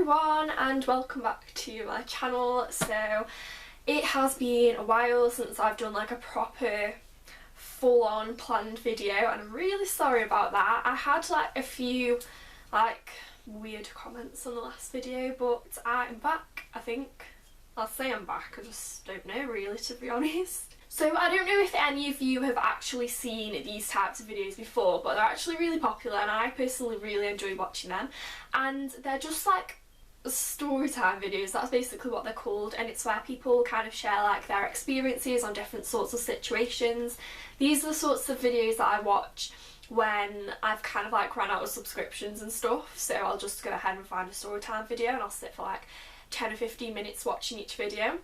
everyone and welcome back to my channel. So it has been a while since I've done like a proper full-on planned video and I'm really sorry about that. I had like a few like weird comments on the last video, but I'm back. I think I'll say I'm back, I just don't know really, to be honest. So I don't know if any of you have actually seen these types of videos before, but they're actually really popular and I personally really enjoy watching them. And they're just like story time videos, that's basically what they're called, and it's where people kind of share like their experiences on different sorts of situations. These are the sorts of videos that I watch when I've kind of like run out of subscriptions and stuff, so I'll just go ahead and find a story time video and I'll sit for like 10 or 15 minutes watching each video.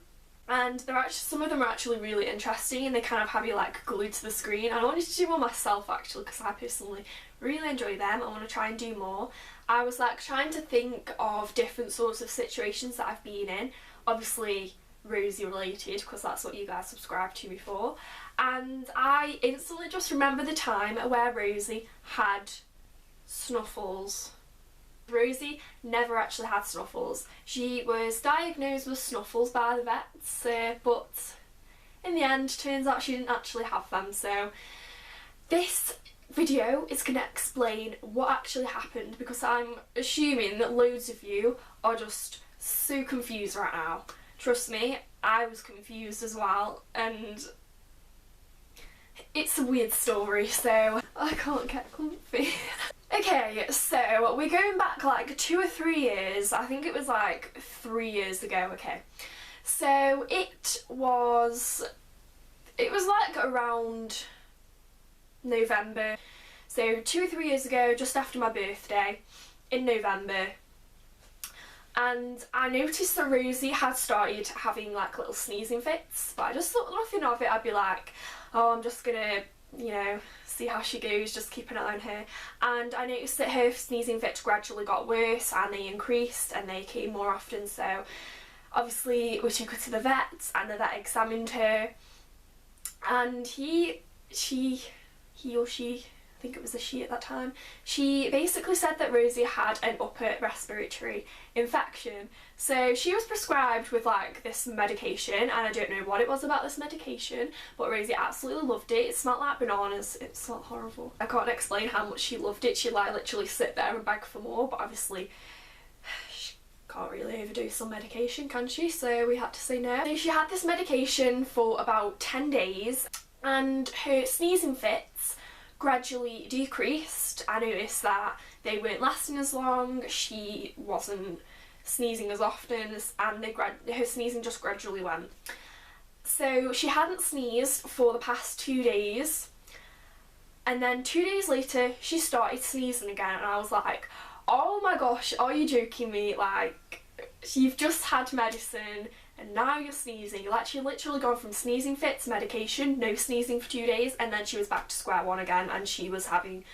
And they're actually, some of them are actually really interesting and they kind of have you like glued to the screen. I wanted to do one myself actually because I personally really enjoy them. I want to try and do more. I was like trying to think of different sorts of situations that I've been in, obviously Rosie related because that's what you guys subscribed to before, and I instantly just remember the time where Rosie had Snuffles. Rosie never actually had Snuffles. She was diagnosed with Snuffles by the vets, but in the end turns out she didn't actually have them. So this video is going to explain what actually happened because I'm assuming that loads of you are just so confused right now. Trust me, I was confused as well, and it's a weird story, so I can't get comfy. Okay, so we're going back like 2 or 3 years. I think it was like 3 years ago. Okay, so it was like around November, so 2 or 3 years ago, just after my birthday in November, and I noticed that Rosie had started having like little sneezing fits, but I just thought nothing of it. I'd be like, oh, I'm just gonna, you know, see how she goes, just keep an eye on her. And I noticed that her sneezing fits gradually got worse and they increased and they came more often, so obviously we took her to the vet and the vet examined her, and he or she, I think it was a she at that time, she basically said that Rosie had an upper respiratory infection. So she was prescribed with like this medication, and I don't know what it was about this medication, but Rosie absolutely loved it. It smelled like bananas, it smelled horrible. I can't explain how much she loved it. She'd like literally sit there and beg for more, but obviously she can't really overdose on medication, can she? So we had to say no. So she had this medication for about 10 days and her sneezing fits gradually decreased. I noticed that they weren't lasting as long, she wasn't sneezing as often, and her sneezing just gradually went. So she hadn't sneezed for the past 2 days, and then 2 days later she started sneezing again, and I was like, oh my gosh, are you joking me? Like, you've just had medicine and now you're sneezing. Like, she literally gone from sneezing fits, medication, no sneezing for 2 days, and then she was back to square one again, and she was having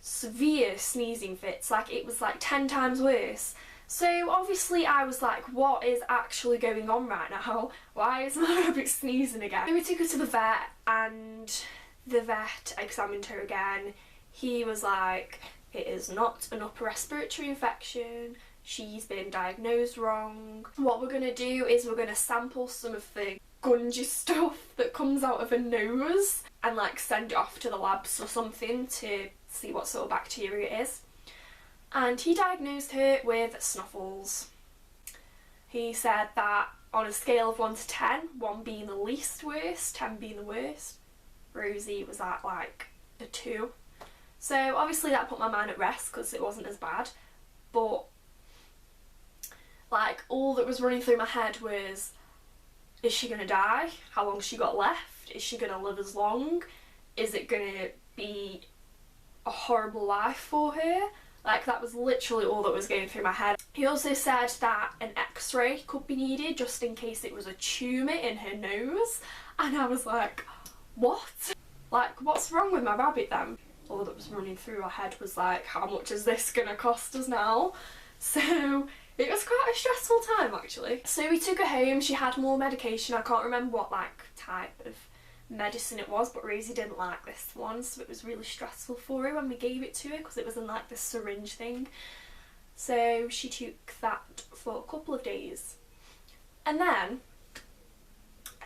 severe sneezing fits. Like, it was like 10 times worse. So obviously I was like, what is actually going on right now? Why is my rabbit sneezing again? So we took her to the vet and the vet examined her again. He was like, it is not an upper respiratory infection. She's been diagnosed wrong. What we're going to do is we're going to sample some of the gungy stuff that comes out of her nose and like send it off to the labs or something to see what sort of bacteria it is. And he diagnosed her with Snuffles. He said that on a scale of 1 to 10, 1 being the least worst, 10 being the worst, Rosie was at like a 2. So obviously that put my mind at rest because it wasn't as bad, but like all that was running through my head was, is she gonna die? How long's she got left? Is she gonna live as long? Is it gonna be a horrible life for her? Like, that was literally all that was going through my head. He also said that an x-ray could be needed just in case it was a tumour in her nose, and I was like, what? Like, what's wrong with my rabbit then? All that was running through my head was like, how much is this gonna cost us now? So it was quite a stressful time actually. So we took her home, she had more medication. I can't remember what like type of medicine it was, but Rosie didn't like this one, so it was really stressful for her when we gave it to her because it was in like this syringe thing. So she took that for a couple of days. And then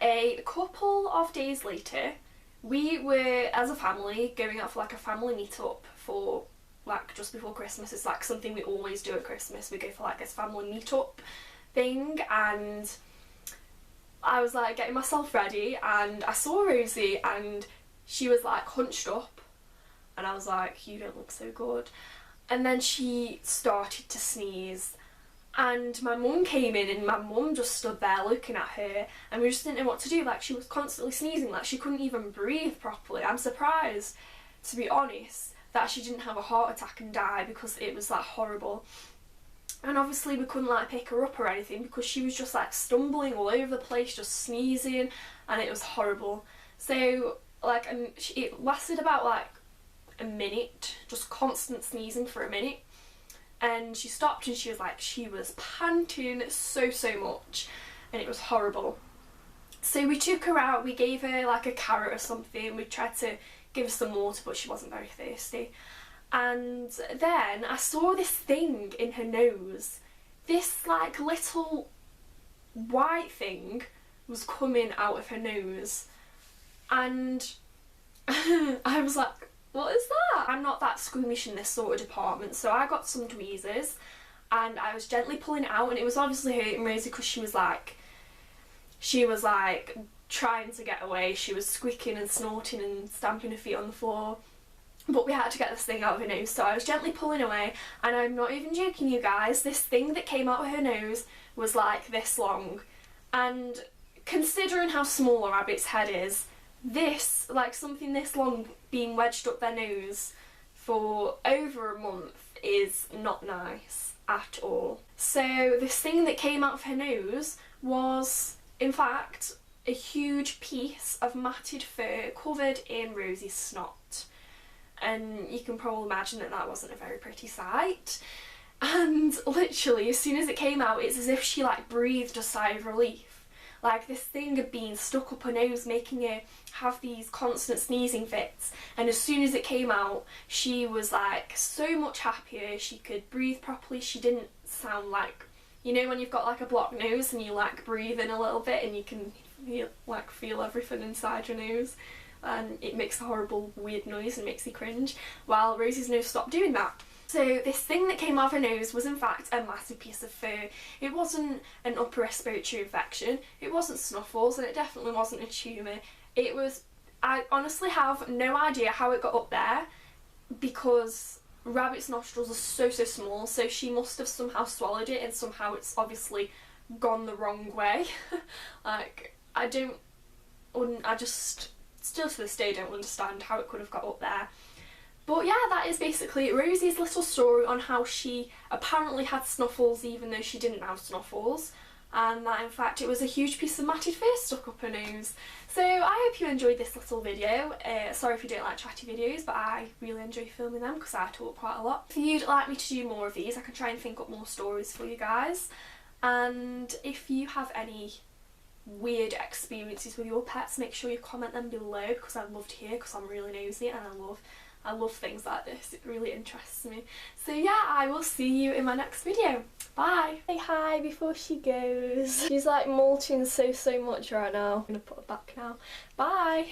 a couple of days later, we were, as a family, going out for like a family meet-up for like just before Christmas. It's like something we always do at Christmas. We go for like this family meet-up thing, and I was like getting myself ready and I saw Rosie and she was like hunched up and I was like, you don't look so good. And then she started to sneeze and my mum came in and my mum just stood there looking at her and we just didn't know what to do. Like, she was constantly sneezing, like she couldn't even breathe properly. I'm surprised, to be honest, that she didn't have a heart attack and die, because it was like horrible. And obviously we couldn't like pick her up or anything because she was just like stumbling all over the place, just sneezing, and it was horrible. So like, and it lasted about like a minute, just constant sneezing for a minute. And she stopped and she was panting so much and it was horrible. So we took her out, we gave her like a carrot or something, we tried to give her some water but she wasn't very thirsty. And then I saw this thing in her nose. This like little white thing was coming out of her nose. And I was like, what is that? I'm not that squeamish in this sort of department, so I got some tweezers and I was gently pulling it out, and it was obviously hurting Rosie because she was like trying to get away. She was squeaking and snorting and stamping her feet on the floor. But we had to get this thing out of her nose, so I was gently pulling away, and I'm not even joking, you guys, this thing that came out of her nose was like this long. And considering how small a rabbit's head is, this, like something this long being wedged up their nose for over a month is not nice at all. So this thing that came out of her nose was, in fact, a huge piece of matted fur covered in Rosie's snot. And you can probably imagine that that wasn't a very pretty sight. And literally, as soon as it came out, it's as if she like breathed a sigh of relief. Like, this thing had been stuck up her nose, making her have these constant sneezing fits. And as soon as it came out, she was like so much happier. She could breathe properly. She didn't sound like, you know, when you've got like a blocked nose and you like breathe in a little bit and you can feel everything inside your nose. And it makes a horrible weird noise and makes you cringe. While Rosie's nose stopped doing that. So this thing that came out of her nose was in fact a massive piece of fur. It wasn't an upper respiratory infection, it wasn't Snuffles, and it definitely wasn't a tumour. It was, I honestly have no idea how it got up there, because rabbits' nostrils are so small, so she must have somehow swallowed it and somehow it's obviously gone the wrong way. Like, I just still to this day don't understand how it could have got up there. But yeah, that is basically Rosie's little story on how she apparently had Snuffles even though she didn't have Snuffles, and that in fact it was a huge piece of matted fur stuck up her nose. So I hope you enjoyed this little video. Sorry if you don't like chatty videos, but I really enjoy filming them because I talk quite a lot. If you'd like me to do more of these, I can try and think up more stories for you guys. And if you have any weird experiences with your pets, make sure you comment them below, because I'd love to hear, because I'm really nosy and I love things like this. It really interests me. So yeah, I will see you in my next video. Bye! Say hi before she goes. She's like molting so much right now. I'm gonna put her back now. Bye!